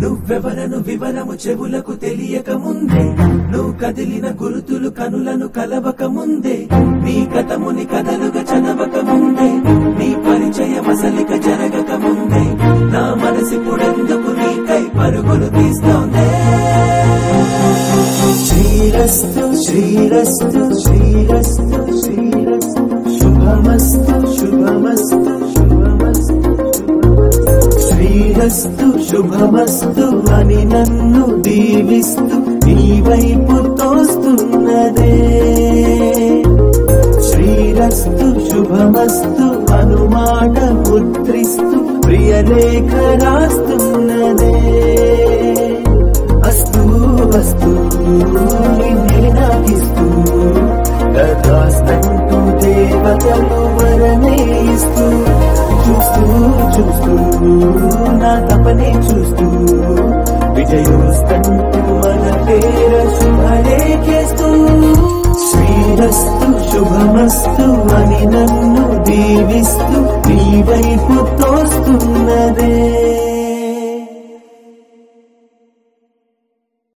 నువ్వెవరను వివరము చెవులకు తెలియక ముందే, నువ్వు కదిలిన గురుతులు కనులను కలవక ముందే, నీ కథముని కథలుగా చదవక ముందే, నీ పరిచయం అసలిక జరగక ముందే, నా మనసిప్పుడెందుకు నీకై పరుగులు తీస్తోందే. శ్రీరస్తు శ్రీరస్తు శ్రీరస్తు శ్రీరస్తు శుభమస్తు శుభమస్తు శుభమస్తు శ్రీరస్తు శుభమస్తు అని నన్ను దీవిస్తూ నీ వైపు తోస్తున్నదే. శ్రీరస్తు శుభమస్తు అనుమాట ముద్రిస్తూ ప్రియలేఖ రాస్తున్నదే. అస్తు వస్తు నిన్నే నాకిస్తూ తదాస్తంటూ దేవతలు వరమే ఇస్తూ, చూస్తూ చూస్తూ నా తపనే చూస్తూ విజయోస్తంటూ మన పేర శుభలేఖేస్తూ. శ్రీరస్తు శుభమస్తు అని నన్ను దీవిస్తూ నీ వైపు తోస్తున్నదే.